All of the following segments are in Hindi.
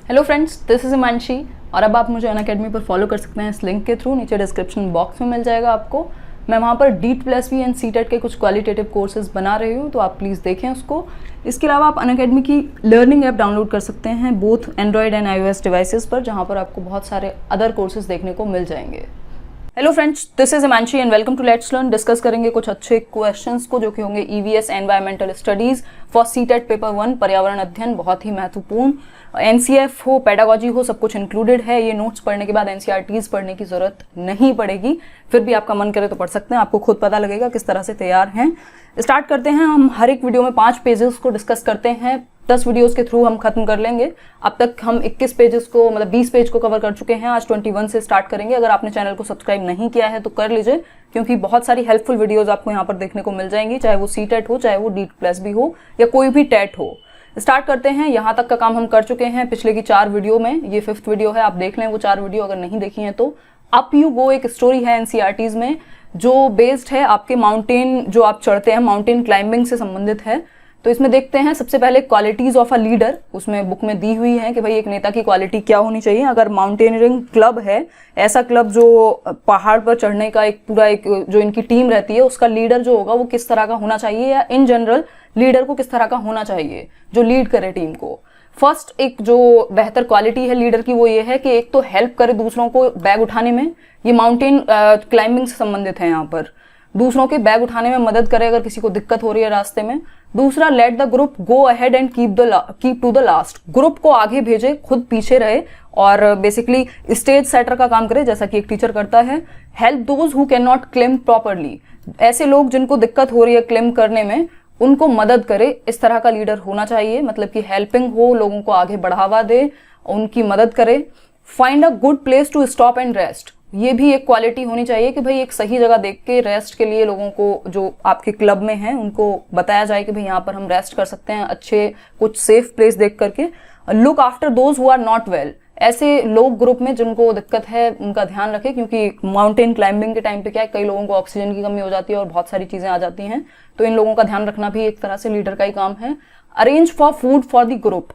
Hello friends, this is Himanshi और अब आप मुझे अनअकैडमी पर फॉलो कर सकते हैं इस लिंक के थ्रू। नीचे डिस्क्रिप्शन बॉक्स में मिल जाएगा आपको। मैं वहाँ पर DEET+V एंड CTET के कुछ क्वालिटेटिव कोर्सेज बना रही हूँ, तो आप प्लीज़ देखें उसको। इसके अलावा आप अनअकैडमी की लर्निंग ऐप डाउनलोड कर सकते हैं both Android and iOS devices पर, जहाँ पर आपको बहुत सारे अदर कोर्सेज देखने को मिल जाएंगे। Hello friends, this is Himanshi and welcome to let's learn. Discuss करेंगे कुछ अच्छे क्वेश्चंस को जो कि होंगे EVS environmental studies for CTET paper 1 पर्यावरण अध्ययन। बहुत ही महत्वपूर्ण। NCF हो, पेडागोजी हो, सब कुछ इंक्लूडेड है। ये नोट्स पढ़ने के बाद NCERTs पढ़ने की जरूरत नहीं पड़ेगी। फिर भी आपका मन करे तो पढ़ सकते हैं, आपको खुद पता लगेगा किस तरह से तैयार हैं। स्टार्ट करते हैं। हम हर एक वीडियो में 5 पेजेस को डिस्कस करते हैं। 10 वीडियोस के थ्रू हम खत्म कर लेंगे। अब तक हम 21 पेजेस को, मतलब 20 पेज को कवर कर चुके हैं। आज 21 से स्टार्ट करेंगे। अगर आपने चैनल को सब्सक्राइब नहीं किया है तो कर लीजिए, क्योंकि बहुत सारी हेल्पफुल वीडियोस आपको यहाँ पर देखने को मिल जाएंगी, चाहे वो CTET हो, चाहे वो DEET+V हो, या कोई भी TET हो। स्टार्ट करते हैं। यहाँ तक का काम हम कर चुके हैं पिछले की 4 वीडियो में। ये 5th वीडियो है, आप देख लें वो 4 वीडियो अगर नहीं देखी हैं तो। अप यू गो एक स्टोरी है NCERTs में जो बेस्ड है आपके माउंटेन, जो आप चढ़ते हैं, माउंटेन क्लाइंबिंग से संबंधित है। तो इसमें देखते हैं सबसे पहले क्वालिटीज ऑफ अ लीडर। उसमें बुक में दी हुई है कि भाई एक नेता की क्वालिटी क्या होनी चाहिए। अगर माउंटेनियरिंग क्लब है, ऐसा क्लब जो पहाड़ पर चढ़ने का एक पूरा एक जो इनकी टीम रहती है, उसका लीडर जो होगा वो किस तरह का होना चाहिए, या इन जनरल लीडर को किस तरह का होना चाहिए जो लीड करे टीम को। फर्स्ट एक जो बेहतर क्वालिटी है लीडर की वो ये है कि एक तो हेल्प करे दूसरों को बैग उठाने में। ये माउंटेन क्लाइंबिंग से संबंधित है। यहाँ पर दूसरों के बैग उठाने में मदद करे अगर किसी को दिक्कत हो रही है रास्ते में। दूसरा, let the group go ahead and keep to the last. Group को आगे भेजे, खुद पीछे रहे, और बेसिकली स्टेज सेटर का काम करे जैसा कि एक टीचर करता है। Help those who can not claim properly. ऐसे लोग जिनको दिक्कत हो रही है क्लेम करने में, उनको मदद करे। इस तरह का लीडर होना चाहिए, मतलब कि हेल्पिंग हो, लोगों को आगे बढ़ावा दे, उनकी मदद करे। Find a good place to stop and rest. ये भी एक क्वालिटी होनी चाहिए कि भाई एक सही जगह देख के रेस्ट के लिए लोगों को, जो आपके क्लब में हैं, उनको बताया जाए कि भाई यहाँ पर हम रेस्ट कर सकते हैं, अच्छे कुछ सेफ प्लेस देख करके। Look after those who are not well. ऐसे लोग ग्रुप में जिनको दिक्कत है उनका ध्यान रखें, क्योंकि माउंटेन क्लाइंबिंग के टाइम पे क्या है, कई लोगों को ऑक्सीजन की कमी हो जाती है और बहुत सारी चीजें आ जाती हैं, तो इन लोगों का ध्यान रखना भी एक तरह से लीडर का ही काम है। Arrange for food for the group.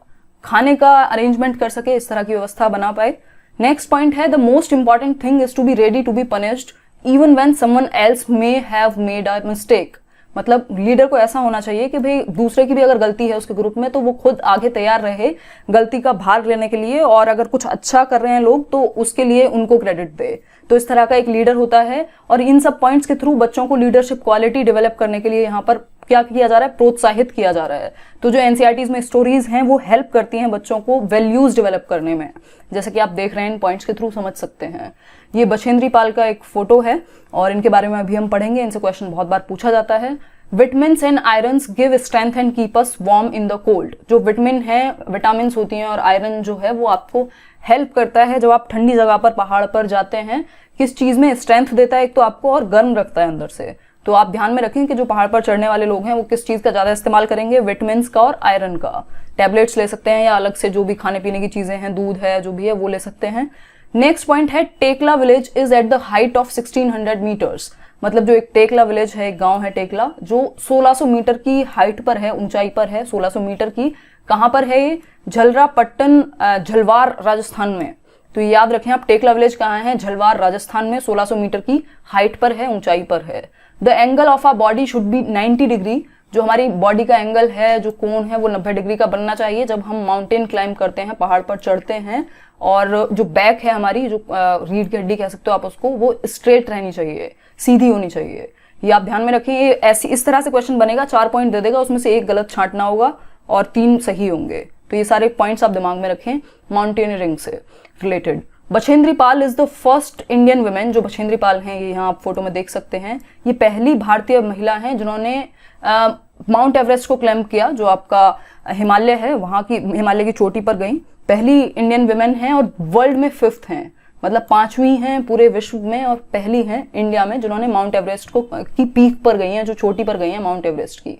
खाने का अरेंजमेंट कर सके, इस तरह की व्यवस्था बना पाए। नेक्स्ट पॉइंट है, the most important thing is to be ready to be punished even when someone else may have made a mistake. मतलब लीडर को ऐसा होना चाहिए कि भाई दूसरे की भी अगर गलती है उसके ग्रुप में, तो वो खुद आगे तैयार रहे गलती का भार लेने के लिए, और अगर कुछ अच्छा कर रहे हैं लोग तो उसके लिए उनको क्रेडिट दे। तो इस तरह का एक लीडर होता है। और इन सब पॉइंट्स के थ्रू बच्चों को लीडरशिप क्वालिटी डेवलप करने के लिए यहाँ पर क्या किया जा रहा है, प्रोत्साहित किया जा रहा है। तो जो NCERTs में स्टोरीज हैं वो हेल्प करती हैं बच्चों को वैल्यूज डेवलप करने में, जैसे कि आप देख रहे हैं, इन पॉइंट्स के थ्रू समझ सकते हैं। ये बछेंद्री पाल का एक फोटो है और इनके बारे में अभी हम पढ़ेंगे। इनसे क्वेश्चन बहुत बार पूछा जाता है। Vitamins and irons give strength and keep us warm in the cold. जो विटामिन है, विटामिन्स होती हैं, और आयरन जो है वो आपको हेल्प करता है जब आप ठंडी जगह पर, पहाड़ पर जाते हैं। किस चीज में स्ट्रेंथ देता है एक तो आपको, और गर्म रखता है अंदर से। तो आप ध्यान में रखें कि जो पहाड़ पर चढ़ने वाले लोग हैं वो किस चीज का ज्यादा इस्तेमाल करेंगे, विटामिन्स का और आयरन का। टैबलेट्स ले सकते हैं या अलग से जो भी खाने पीने की चीजें हैं, दूध है, जो भी है वो ले सकते हैं। नेक्स्ट पॉइंट है, Tekla village is at the height of 1600 metres. मतलब जो एक टेकला विलेज है, एक गांव है टेकला, जो 1600 मीटर की हाइट पर है, ऊंचाई पर है 1600 मीटर की। कहां पर है ये? झलरापट्टन, झलवार, राजस्थान में। तो याद रखें आप, टेकला विलेज कहाँ है? झलवार, राजस्थान में, 1600 मीटर की हाइट पर है, ऊंचाई पर है। The angle of our body should be 90 degree. जो हमारी बॉडी का एंगल है, जो कोण है, वो 90 डिग्री का बनना चाहिए जब हम माउंटेन क्लाइंब करते हैं, पहाड़ पर चढ़ते हैं। और जो बैक है हमारी, जो रीढ़ की हड्डी कह सकते हो आप उसको, वो स्ट्रेट रहनी चाहिए, सीधी होनी चाहिए। ये आप ध्यान में रखें। ये ऐसी इस तरह से क्वेश्चन बनेगा, 4 पॉइंट दे देगा, उसमें से एक गलत छांटना होगा और 3 सही होंगे। तो ये सारे पॉइंट्स आप दिमाग में रखें माउंटेनियरिंग से related. Bachendri Pal is the first Indian women. जो बछेंद्री पाल हैं, ये यहाँ आप फोटो में देख सकते हैं, ये पहली भारतीय महिला हैं जिन्होंने माउंट एवरेस्ट को क्लाइंब किया, जो आपका हिमालय है, वहां की हिमालय की चोटी पर गई। पहली इंडियन वुमेन हैं और वर्ल्ड में 5th हैं, मतलब 5वीं हैं पूरे विश्व में, और पहली हैं इंडिया में जिन्होंने माउंट एवरेस्ट को की पीक पर गई हैं, जो चोटी पर गई हैं माउंट एवरेस्ट की।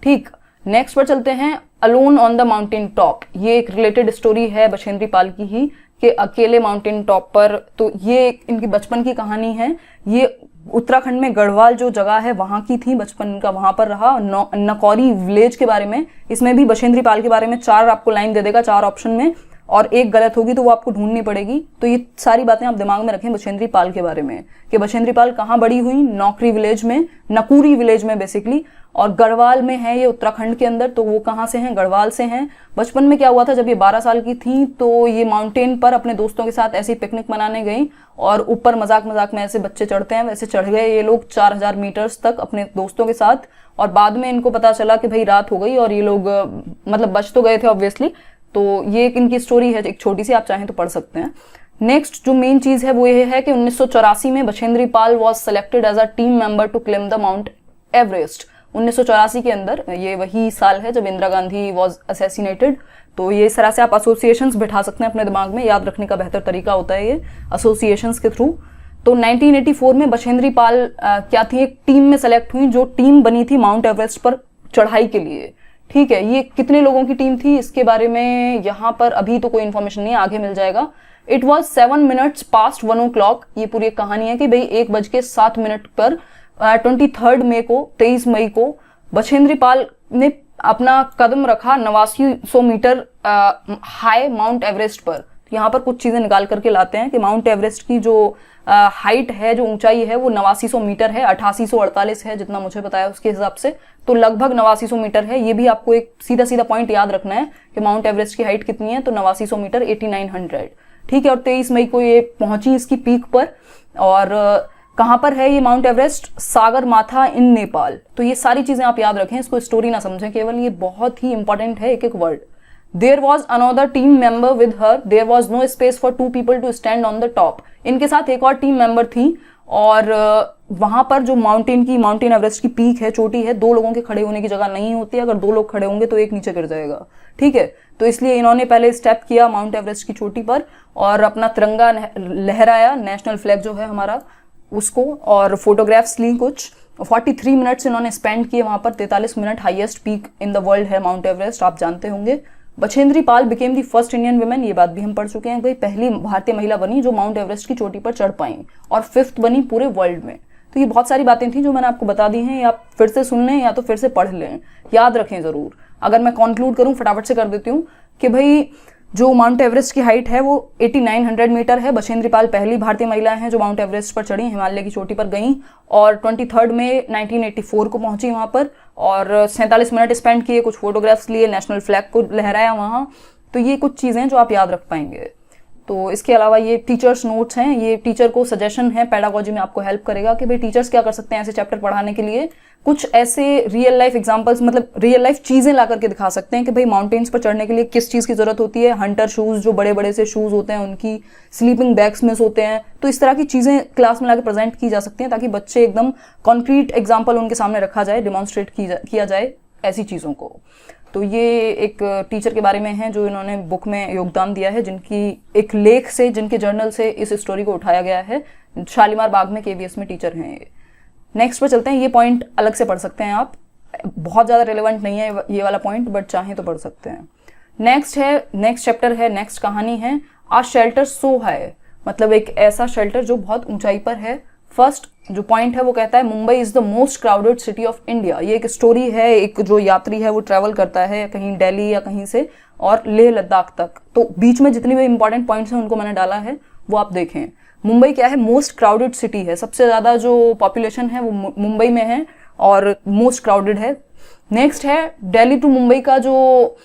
ठीक, नेक्स्ट पर चलते हैं, alone on the mountain top. ये एक रिलेटेड स्टोरी है बछेंद्री पाल की ही, कि अकेले माउंटेन टॉप पर। तो ये इनकी बचपन की कहानी है। ये उत्तराखंड में गढ़वाल जो जगह है वहां की थी, बचपन का वहां पर रहा। नकौरी विलेज के बारे में, इसमें भी बछेंद्री पाल के बारे में 4 आपको लाइन दे देगा, 4 ऑप्शन में। और एक गलत होगी तो वो आपको ढूंढनी पड़ेगी। तो ये सारी बातें आप दिमाग में रखें बछेंद्री पाल के बारे में कि बछेंद्री पाल कहाँ बड़ी हुई, नौकरी विलेज में, नकुरी विलेज में बेसिकली, और गढ़वाल में है ये उत्तराखंड के अंदर। तो वो कहाँ से हैं, गढ़वाल से हैं। बचपन में क्या हुआ था, जब ये 12 साल की थी तो ये माउंटेन पर अपने दोस्तों के साथ ऐसे पिकनिक मनाने गई और ऊपर मजाक मजाक में ऐसे बच्चे चढ़ते हैं वैसे चढ़ गए ये लोग 4000 मीटर्स तक अपने दोस्तों के साथ। और बाद में इनको पता चला कि भाई रात हो गई और ये लोग मतलब बच तो गए थे ऑब्वियसली। तो ये एक इनकी स्टोरी है एक छोटी सी, आप चाहें तो पढ़ सकते हैं। नेक्स्ट जो मेन चीज है वो ये है कि 1984 में Bachendri Pal was selected as a team member to climb the Mount Everest. 1984 के अंदर, ये वही साल है जब इंदिरा गांधी वॉज असैसिनेटेड। तो ये इस तरह से आप एसोसिएशंस बिठा सकते हैं अपने दिमाग में, याद रखने का बेहतर तरीका होता है ये एसोसिएशंस के थ्रू। तो 1984 में बछेंद्री पाल क्या थी, एक टीम में सेलेक्ट हुई जो टीम बनी थी माउंट एवरेस्ट पर चढ़ाई के लिए। ठीक है, ये कितने लोगों की टीम थी इसके बारे में यहाँ पर अभी तो कोई इन्फॉर्मेशन नहीं है, आगे मिल जाएगा। It was 7 minutes past 1 o'clock। ये पूरी एक कहानी है कि भाई 1:07 पर 23 मई को 23 मई को बछेंद्री पाल ने अपना कदम रखा 8900 मीटर हाई माउंट एवरेस्ट पर। यहाँ पर कुछ चीजें निकाल करके लाते हैं कि माउंट एवरेस्ट की जो हाइट है, जो ऊंचाई है वो 8900 मीटर है, 8848 है जितना मुझे बताया उसके हिसाब से। तो लगभग 8900 मीटर है। ये भी आपको एक सीधा सीधा पॉइंट याद रखना है कि माउंट एवरेस्ट की हाइट कितनी है, तो 8900 मीटर 8900। ठीक है, और 23 मई को ये पहुंची इसकी पीक पर। और कहां पर है ये माउंट एवरेस्ट, सागर माथा इन नेपाल। तो ये सारी चीजें आप याद रखें, इसको स्टोरी ना समझें केवल, ये बहुत ही इंपॉर्टेंट है एक एक word. There was another team member with her. There was no space for 2 people to stand on the top. इनके साथ एक और टीम मेंबर थी और वहां पर जो माउंटेन एवरेस्ट की पीक है, चोटी है, 2 लोगों के खड़े होने की जगह नहीं होती। अगर 2 लोग खड़े होंगे तो एक नीचे गिर जाएगा। ठीक है, तो इसलिए इन्होंने पहले स्टेप किया माउंट एवरेस्ट की चोटी पर और अपना तिरंगा लहराया, नेशनल फ्लैग जो है हमारा उसको, और फोटोग्राफ्स ली कुछ। 43 मिनट्स इन्होंने स्पेंड किए वहां पर। 43 minute highest peak in the world है माउंट एवरेस्ट, आप जानते होंगे। Bachendri Pal became the first Indian women, ये बात भी हम पढ़ चुके हैं भाई, पहली भारतीय महिला बनी जो माउंट एवरेस्ट की चोटी पर चढ़ पाई और 5th बनी पूरे वर्ल्ड में। तो ये बहुत सारी बातें थी जो मैंने आपको बता दी हैं, या आप फिर से सुन लें या तो फिर से पढ़ लें, याद रखें जरूर। अगर मैं कंक्लूड करूं फटाफट से कर देती हूँ कि भाई जो माउंट एवरेस्ट की हाइट है वो 8900 मीटर है। बछेंद्री पाल पहली भारतीय महिला हैं जो माउंट एवरेस्ट पर चढ़ी, हिमालय की चोटी पर गईं और 23 मई 1984 को पहुंची वहां पर और 47 मिनट स्पेंड किए, कुछ फोटोग्राफ्स लिए, नेशनल फ्लैग को लहराया वहां। तो ये कुछ चीजें जो आप याद रख पाएंगे। तो इसके अलावा ये टीचर्स नोट्स हैं, ये टीचर को सजेशन है, पेडागोजी में आपको हेल्प करेगा कि भाई टीचर्स क्या कर सकते हैं ऐसे चैप्टर पढ़ाने के लिए। कुछ ऐसे रियल लाइफ एग्जांपल्स, मतलब रियल लाइफ चीजें ला करके दिखा सकते हैं कि भाई माउंटेन्स पर चढ़ने के लिए किस चीज की जरूरत होती है। हंटर शूज, जो बड़े बड़े से शूज होते हैं उनकी, स्लीपिंग बैग्स मिस होते हैं। तो इस तरह की चीजें क्लास में लाकर प्रेजेंट की जा सकती हैं ताकि बच्चे एकदम कॉन्क्रीट एग्जाम्पल उनके सामने रखा जाए, डिमॉन्स्ट्रेट किया जाए ऐसी चीजों को। तो ये एक टीचर के बारे में है जो इन्होंने बुक में योगदान दिया है, जिनकी एक लेख से, जिनके जर्नल से इस स्टोरी को उठाया गया है। शालीमार बाग में KVS में टीचर हैं ये। नेक्स्ट पर चलते हैं, ये पॉइंट अलग से पढ़ सकते हैं आप, बहुत ज़्यादा रिलेवेंट नहीं है ये वाला पॉइंट, बट चाहें तो पढ़ सकते हैं। नेक्स्ट चैप्टर है, नेक्स्ट कहानी है आ शेल्टर सो हाई, मतलब एक ऐसा शेल्टर जो बहुत ऊंचाई पर है। फर्स्ट जो पॉइंट है वो कहता है Mumbai is the most crowded city of India. ये एक स्टोरी है, एक जो यात्री है वो ट्रैवल करता है कहीं दिल्ली या कहीं से और लेह लद्दाख तक। तो बीच में जितनी भी इंपॉर्टेंट पॉइंट्स हैं उनको मैंने डाला है, वो आप देखें। मुंबई क्या है, मोस्ट क्राउडेड सिटी है, सबसे ज्यादा जो पॉपुलेशन है वो मुंबई में है और मोस्ट क्राउडेड है। नेक्स्ट है दिल्ली टू मुंबई का जो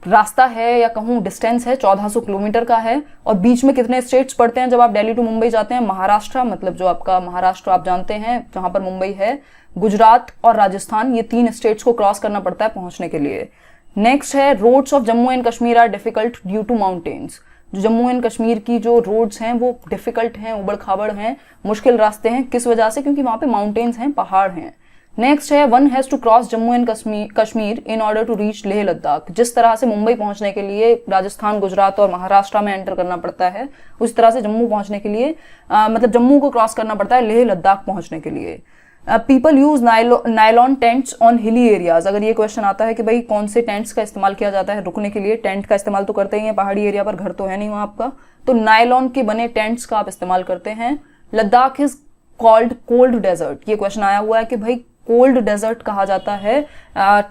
रास्ता है या कहूँ डिस्टेंस है 1400 किलोमीटर का है। और बीच में कितने स्टेट्स पड़ते हैं जब आप दिल्ली टू मुंबई जाते हैं, महाराष्ट्र, मतलब जो आपका महाराष्ट्र आप जानते हैं जहां पर मुंबई है, गुजरात और राजस्थान, ये 3 स्टेट्स को क्रॉस करना पड़ता है पहुंचने के लिए। नेक्स्ट है roads of Jammu and Kashmir are difficult due to mountains. जो जम्मू एंड कश्मीर की जो रोड्स हैं वो डिफिकल्ट हैं, उबड़ खाबड़ हैं, मुश्किल रास्ते हैं। किस वजह से? क्योंकि वहां पे माउंटेन्स हैं, पहाड़ हैं। नेक्स्ट है one has to cross Jammu and Kashmir in order to reach Leh Ladakh. जिस तरह से मुंबई पहुंचने के लिए राजस्थान, गुजरात और महाराष्ट्र में एंटर करना पड़ता है, उस तरह से जम्मू पहुंचने के लिए मतलब जम्मू को क्रॉस करना पड़ता है लेह लद्दाख पहुंचने के लिए। People use nylon tents on hilly areas. अगर ये क्वेश्चन आता है कि भाई कौन से टेंट्स का इस्तेमाल किया जाता है रुकने के लिए, टेंट का इस्तेमाल तो करते ही हैं, पहाड़ी एरिया पर घर तो है नहीं वहां आपका, तो नायलॉन के बने टेंट्स का आप इस्तेमाल करते हैं। Ladakh is called cold desert. ये क्वेश्चन आया हुआ है कि भाई कोल्ड डेजर्ट कहा जाता है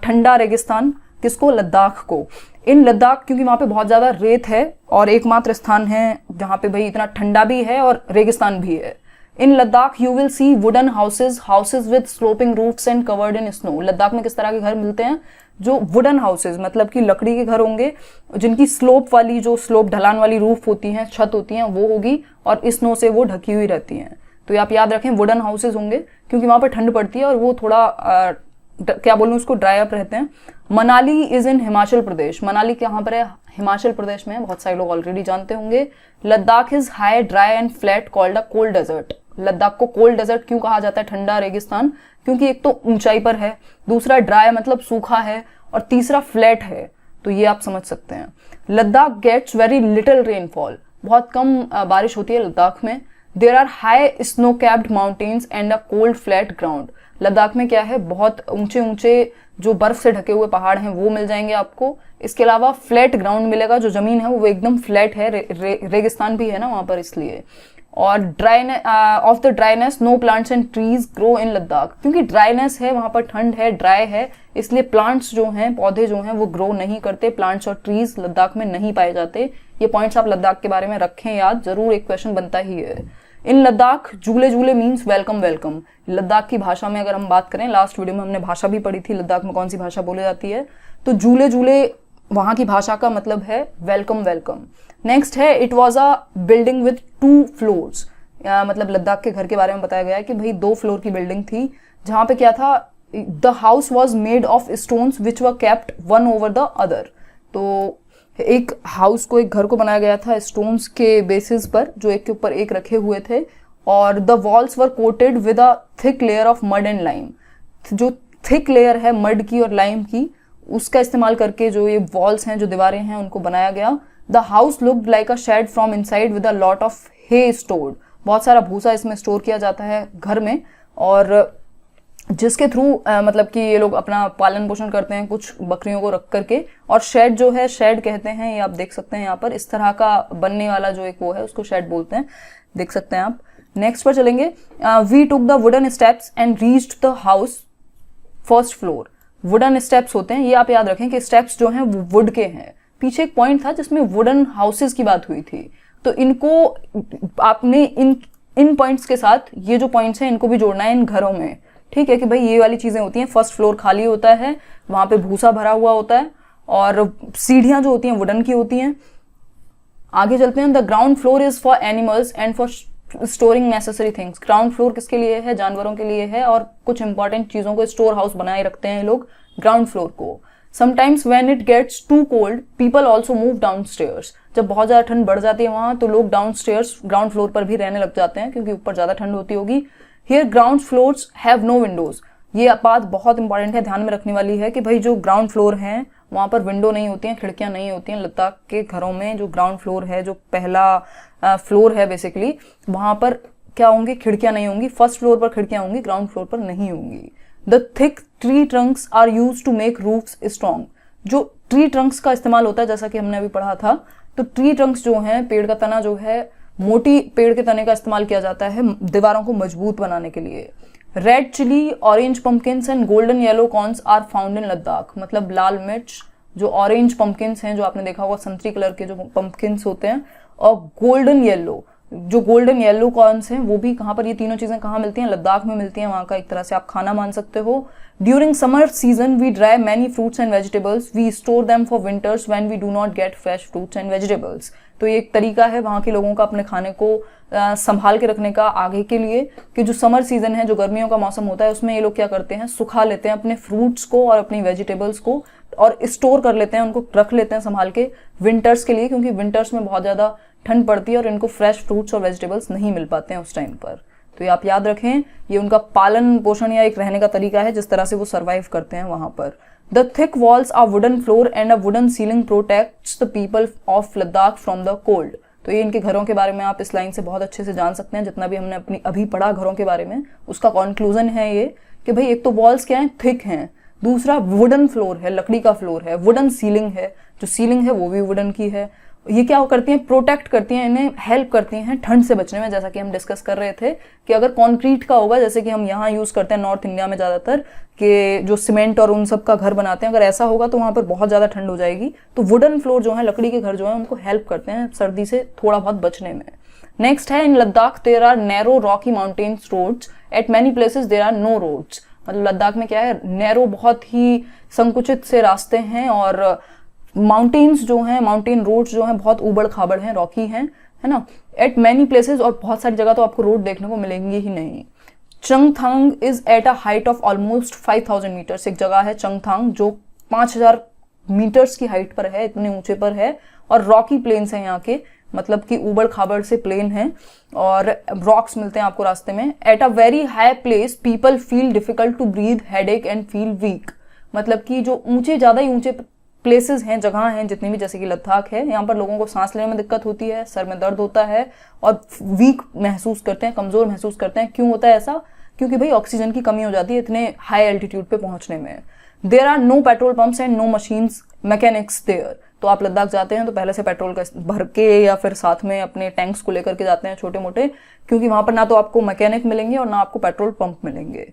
ठंडा रेगिस्तान किसको? लद्दाख को। इन लद्दाख, क्योंकि वहाँ पे बहुत ज़्यादा रेत है और एकमात्र स्थान है जहाँ पे भाई इतना ठंडा भी है और रेगिस्तान भी है। In Ladakh you will see wooden houses with sloping roofs and covered in snow. Ladakh में किस तरह के घर मिलते हैं? जो वुडन हाउसेज मतलब कि लकड़ी के घर होंगे, जिनकी स्लोप वाली, जो स्लोप ढलान वाली रूफ होती हैं, छत होती हैं, वो होगी और स्नो से वो ढकी हुई रहती हैं। तो ये आप याद रखें, वुडन हाउसेज होंगे क्योंकि वहाँ पर ठंड पड़ती है और वो थोड़ा क्या बोलूँ उसको, ड्राई अप रहते हैं। Manali is in Himachal Pradesh. मनाली कहाँ पर है? हिमाचल प्रदेश में है, बहुत सारे लोग ऑलरेडी जानते होंगे। Ladakh is high dry and flat called a cold desert. Ladakh को कोल्ड डेजर्ट क्यों कहा जाता है, ठंडा रेगिस्तान? क्योंकि एक तो ऊंचाई पर है, दूसरा ड्राई मतलब सूखा है, और तीसरा फ्लैट है। तो ये आप समझ सकते हैं। Ladakh gets very little rainfall. बहुत कम बारिश होती है लद्दाख में। There are high snow capped mountains and a cold flat ground. Ladakh में क्या है, बहुत ऊंचे ऊंचे जो बर्फ से ढके हुए पहाड़ हैं वो मिल जाएंगे आपको। इसके अलावा फ्लैट ग्राउंड मिलेगा, जो जमीन है वो एकदम फ्लैट है, रेगिस्तान भी है ना वहां पर, इसलिए। और of the dryness know plants and trees grow in Ladakh. क्योंकि ड्राइनेस है वहां पर, ठंड है, ड्राई है, इसलिए प्लांट्स जो हैं, पौधे जो हैं वो ग्रो नहीं करते। प्लांट्स और ट्रीज लद्दाख में नहीं पाए जाते। ये पॉइंट्स आप लद्दाख के बारे में रखें याद, जरूर एक क्वेश्चन बनता ही है। इन लद्दाख झूले झूले मीन्स वेलकम वेलकम। लद्दाख की भाषा में अगर हम बात करें, लास्ट वीडियो में हमने भाषा भी पढ़ी थी, लद्दाख में कौन सी भाषा बोली जाती है, तो झूले झूले वहां की भाषा का मतलब है वेलकम वेलकम। नेक्स्ट है it was a building with 2 floors. मतलब लद्दाख के घर के बारे में बताया गया है कि भाई 2 फ्लोर की बिल्डिंग थी, जहां पे क्या था, the house was made of stones which were kept one over the other. तो एक हाउस को, एक घर को बनाया गया था स्टोन्स के बेसिस पर, जो एक के ऊपर एक रखे हुए थे, और the walls were coated with a thick layer of mud and lime. जो थिक लेयर है मड की और लाइम की, उसका इस्तेमाल करके जो ये वॉल्स हैं, जो दीवारें हैं, उनको बनाया गया। The house looked like a shed from inside with a lot of hay stored. बहुत सारा भूसा इसमें स्टोर किया जाता है घर में, और जिसके थ्रू मतलब कि ये लोग अपना पालन पोषण करते हैं कुछ बकरियों को रख करके। और शेड जो है, शेड कहते हैं, ये आप देख सकते हैं यहाँ पर, इस तरह का बनने वाला जो एक वो है उसको शेड बोलते हैं, देख सकते हैं आप। नेक्स्ट पर चलेंगे। We took the wooden steps and reached the house first floor. Wooden steps होते हैं, ये आप याद रखें कि स्टेप्स जो हैं वो वुड के हैं। पीछे एक पॉइंट था जिसमें वुडन हाउसेज की बात हुई थी, तो इनको आपने इन पॉइंट्स के साथ ये जो पॉइंट्स हैं इनको भी जोड़ना है इन घरों में। ठीक है कि भाई ये वाली चीजें होती हैं, फर्स्ट फ्लोर खाली होता है, वहां पे भूसा भरा हुआ होता है, और सीढ़ियां जो होती हैं वुडन की होती हैं। आगे चलते हैं। The ground floor is for animals and for storing necessary things. Ground floor किसके लिए है? जानवरों के लिए है, और कुछ इंपॉर्टेंट चीजों को स्टोर हाउस बनाए रखते हैं लोग ग्राउंड फ्लोर को। Sometimes when it gets too cold people also move downstairs. जब बहुत ज्यादा ठंड बढ़ जाती है वहां, तो लोग डाउन स्टेयर्स, ग्राउंड फ्लोर पर भी रहने लग जाते हैं, क्योंकि ऊपर ज्यादा ठंड होती होगी। Here ground floors have no windows. ये बात बहुत इंपॉर्टेंट है, ध्यान में रखने वाली है कि भाई जो ग्राउंड फ्लोर हैं वहां पर विंडो नहीं होती हैं, खिड़कियां नहीं होती हैं। लद्दाख के घरों में जो ग्राउंड फ्लोर है, जो पहला फ्लोर है बेसिकली, वहां पर क्या होंगी? खिड़कियां नहीं होंगी। फर्स्ट फ्लोर पर खिड़कियां होंगी, ग्राउंड फ्लोर पर नहीं होंगी। The thick tree trunks are use to make roofs strong. जो ट्री ट्रंक्स का इस्तेमाल होता है, जैसा कि हमने अभी पढ़ा था, तो ट्री ट्रंक्स जो हैं, पेड़ का तना जो है, मोटी पेड़ के तने का इस्तेमाल किया जाता है दीवारों को मजबूत बनाने के लिए। Red chilli, orange pumpkins and golden yellow corns are found in Ladakh. मतलब लाल मिर्च, जो ऑरेंज पंपकिन्स हैं, जो आपने देखा होगा संतरी कलर के जो पंपकिन्स होते हैं, और गोल्डन येलो कॉर्न्स हैं, वो भी कहाँ पर, ये तीनों चीजें कहाँ मिलती हैं? लद्दाख में मिलती हैं। वहां का एक तरह से आप खाना मान सकते हो। During summer season we dry many fruits and vegetables, we store them for winters when we do not get fresh fruits and vegetables. तो ये एक तरीका है वहां के लोगों का अपने खाने को संभाल के रखने का आगे के लिए, कि जो समर सीजन है, जो गर्मियों का मौसम होता है, उसमें ये लोग क्या करते हैं, सुखा लेते हैं अपने फ्रूट्स को और अपनी वेजिटेबल्स को, और स्टोर कर लेते हैं, उनको रख लेते हैं संभाल के विंटर्स के लिए, क्योंकि विंटर्स में बहुत ज्यादा ठंड पड़ती है और इनको फ्रेश फ्रूट्स और वेजिटेबल्स नहीं मिल पाते हैं उस टाइम पर। तो ये आप याद रखें, ये उनका पालन पोषण या एक रहने का तरीका है, जिस तरह से वो सर्वाइव करते हैं वहां पर। The thick walls are wooden floor and a wooden ceiling protects the people of Ladakh from the cold. तो ये इनके घरों के बारे में आप इस लाइन से बहुत अच्छे से जान सकते हैं। जितना भी हमने अपनी अभी पढ़ा घरों के बारे में, उसका कंक्लूजन है ये कि भाई एक तो वॉल्स क्या है, थिक हैं, दूसरा वुडन फ्लोर है, लकड़ी का फ्लोर है, वुडन सीलिंग है, जो सीलिंग है वो भी वुडन की है, ये क्या करती हैं, प्रोटेक्ट करती हैं, इन्हें हेल्प करती हैं ठंड से बचने में। जैसा कि हम डिस्कस कर रहे थे कि अगर कंक्रीट का होगा, जैसे कि हम यहाँ यूज़ करते हैं नॉर्थ इंडिया में ज़्यादातर, कि जो सीमेंट और उन सब का घर बनाते हैं, अगर ऐसा होगा तो वहाँ पर बहुत ज़्यादा ठंड हो जाएगी। तो वुडन फ्लोर जो है, लकड़ी के घर जो है, उनको हेल्प करते हैं सर्दी से थोड़ा बहुत बचने में। नेक्स्ट है, in Ladakh there are narrow rocky mountains roads, at many places there are no roads. मतलब लद्दाख में क्या है, नैरो बहुत ही संकुचित से रास्ते हैं, और माउंटेन्स जो हैं, माउंटेन रोड्स जो हैं, बहुत ऊबड़ खाबड़ हैं, रॉकी हैं, है ना। एट मैनी प्लेसेस, और बहुत सारी जगह तो आपको रोड देखने को मिलेंगी ही नहीं। Changthang is at a height of almost 5000 metres. एक जगह है चंगथांग जो 5000 मीटर्स की हाइट पर है, इतने ऊंचे पर है, और रॉकी प्लेन्स हैं यहाँ के, मतलब कि ऊबड़ खाबड़ से प्लेन है और रॉक्स मिलते हैं आपको रास्ते में। At a very high place people feel difficult to breathe, headache and feel weak. मतलब कि जो ऊंचे, ज्यादा ही ऊंचे प्लेसेस हैं, जगह हैं जितनी भी, जैसे कि लद्दाख है, यहाँ पर लोगों को सांस लेने में दिक्कत होती है, सर में दर्द होता है और वीक महसूस करते हैं, कमजोर महसूस करते हैं। क्यों होता है ऐसा? क्योंकि भाई ऑक्सीजन की कमी हो जाती है इतने हाई एल्टीट्यूड पे पहुंचने में। There are no petrol pumps and no machines mechanics there. तो आप लद्दाख जाते हैं तो पहले से पेट्रोल का भर के या फिर साथ में अपने टैंक्स को लेकर के जाते हैं छोटे मोटे, क्योंकि वहां पर ना तो आपको मैकेनिक मिलेंगे और ना आपको पेट्रोल पंप मिलेंगे।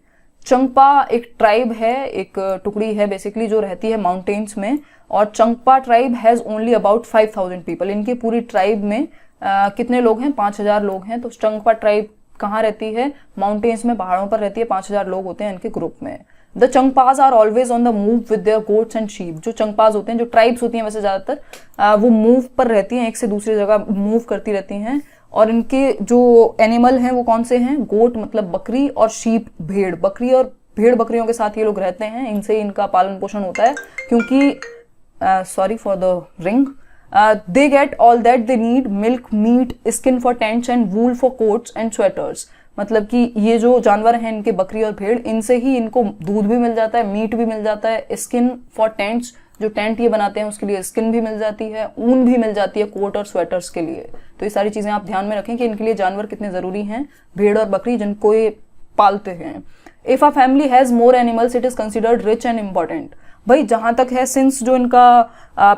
चंगपा एक ट्राइब है, एक टुकड़ी है बेसिकली, जो रहती है माउंटेन्स में, और Changpa tribe has only about 5000 people. इनकी पूरी ट्राइब में कितने लोग हैं? 5000 लोग हैं। तो चंगपा ट्राइब कहाँ रहती है? माउंटेन्स में, पहाड़ों पर रहती है। 5000 लोग होते हैं इनके ग्रुप में। The Changpas are always on the move with their goats and sheep. जो चंगपाज होते हैं, जो ट्राइब्स होती हैं वैसे ज्यादातर, वो मूव पर रहती हैं, एक से दूसरी जगह मूव करती रहती हैं। और इनके जो एनिमल हैं वो कौन से हैं? गोट मतलब बकरी, और शीप भेड़। बकरी और भेड़ बकरियों के साथ ये लोग रहते हैं, इनसे इनका पालन पोषण होता है। क्योंकि sorry for the ring, they get all that they need, milk, meat, skin for tents and wool for coats and sweaters। मतलब कि ये जो जानवर हैं इनके, बकरी और भेड़, इनसे ही इनको दूध भी मिल जाता है, मीट भी मिल जाता है, स्किन फॉर टेंट्स, जो टेंट ये बनाते हैं उसके लिए स्किन भी मिल जाती है, ऊन भी मिल जाती है कोट और स्वेटर्स के लिए। तो ये सारी चीजें आप ध्यान में रखें कि इनके लिए जानवर कितने जरूरी हैं, भेड़ और बकरी जिनको ये पालते हैं। If a family has more animals it is considered rich and important. भाई जहां तक है, सिंस जो इनका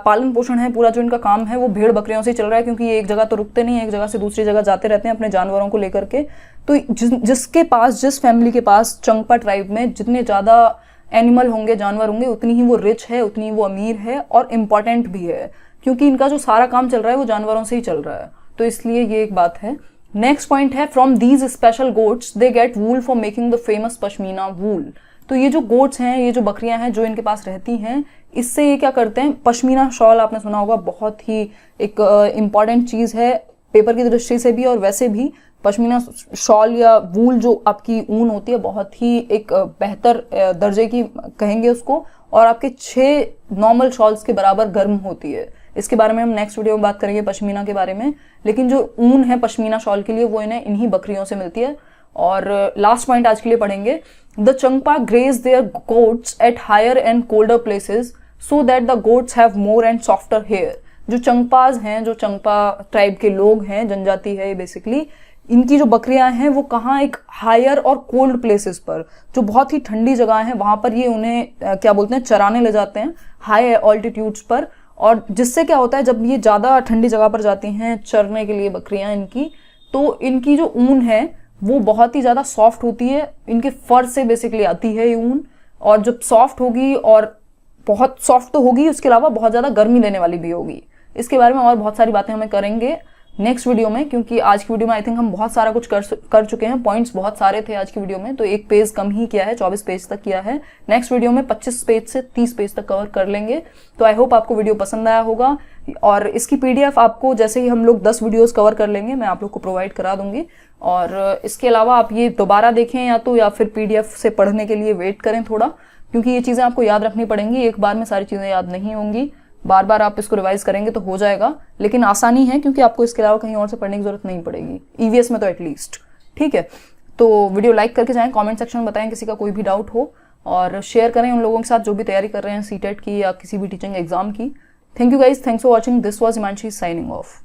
पालन पोषण है, पूरा जो इनका काम है वो भेड़ बकरियों से चल रहा है, क्योंकि ये एक जगह तो रुकते नहीं, एक जगह से दूसरी जगह जाते रहते हैं अपने जानवरों को लेकर के। तो जिसके पास, जिस फैमिली के पास चंगपा ट्राइब में जितने ज्यादा एनिमल होंगे, जानवर होंगे, उतनी ही वो रिच है, उतनी ही वो अमीर है और इम्पॉर्टेंट भी है, क्योंकि इनका जो सारा काम चल रहा है वो जानवरों से ही चल रहा है। तो इसलिए ये एक बात है। नेक्स्ट पॉइंट है, from these special goats they get wool for making the famous pashmina wool. तो ये जो गोट्स हैं, ये जो बकरियां हैं जो इनके पास रहती हैं, इससे ये क्या करते हैं, पश्मीना शॉल आपने सुना होगा, बहुत ही एक इम्पॉर्टेंट चीज है पेपर की दृष्टि से भी और वैसे भी। पश्मीना शॉल या वूल जो आपकी ऊन होती है, बहुत ही एक बेहतर दर्जे की कहेंगे उसको, और आपके 6 नॉर्मल शॉल्स के बराबर गर्म होती है। इसके बारे में हम नेक्स्ट वीडियो में बात करेंगे, पश्मीना के बारे में। लेकिन जो ऊन है पश्मीना शॉल के लिए, वो इन्हें इन्हीं बकरियों से मिलती है। और लास्ट पॉइंट आज के लिए पढ़ेंगे, the Changpa graze their goats at higher and colder places so that the goats have more and softer hair. जो चंगपाज हैं, जो चंगपा ट्राइब के लोग हैं, जनजाति है ये बेसिकली, इनकी जो बकरियां हैं वो कहाँ, एक हायर और कोल्ड प्लेसेस पर, जो बहुत ही ठंडी जगह है, वहां पर ये उन्हें क्या बोलते हैं, चराने ले जाते हैं हाई ऑल्टीट्यूड्स पर। और जिससे क्या होता है, जब ये ज्यादा ठंडी जगह पर जाती हैं चरने के लिए बकरियां इनकी, तो इनकी जो ऊन है वो बहुत ही ज्यादा सॉफ्ट होती है, इनके फर से बेसिकली आती है ये ऊन। और जब सॉफ्ट होगी, और बहुत सॉफ्ट तो होगी, उसके अलावा बहुत ज्यादा गर्मी देने वाली भी होगी। इसके बारे में और बहुत सारी बातें हमें करेंगे नेक्स्ट वीडियो में, क्योंकि आज की वीडियो में आई थिंक हम बहुत सारा कुछ कर चुके हैं। पॉइंट्स बहुत सारे थे आज की वीडियो में, तो एक पेज कम ही किया है, 24 पेज तक किया है। नेक्स्ट वीडियो में 25 पेज से 30 पेज तक कवर कर लेंगे। तो आई होप आपको वीडियो पसंद आया होगा, और इसकी PDF आपको जैसे ही हम लोग 10 वीडियोस कवर कर लेंगे मैं आप लोग को प्रोवाइड करा दूंगी। और इसके अलावा आप ये दोबारा देखें या फिर PDF से पढ़ने के लिए वेट करें थोड़ा, क्योंकि ये चीजें आपको याद रखनी पड़ेंगी। एक बार में सारी चीजें याद नहीं होंगी, बार बार आप इसको रिवाइज करेंगे तो हो जाएगा, लेकिन आसानी है क्योंकि आपको इसके अलावा कहीं और से पढ़ने की जरूरत नहीं पड़ेगी, EVS में तो एटलीस्ट। ठीक है, तो वीडियो लाइक करके जाएं, कमेंट सेक्शन में बताएं किसी का कोई भी डाउट हो, और शेयर करें उन लोगों के साथ जो भी तैयारी कर रहे हैं CTET की या किसी भी टीचिंग एग्जाम की। Thank you guys, thanks for watching, this was Himanshi signing off.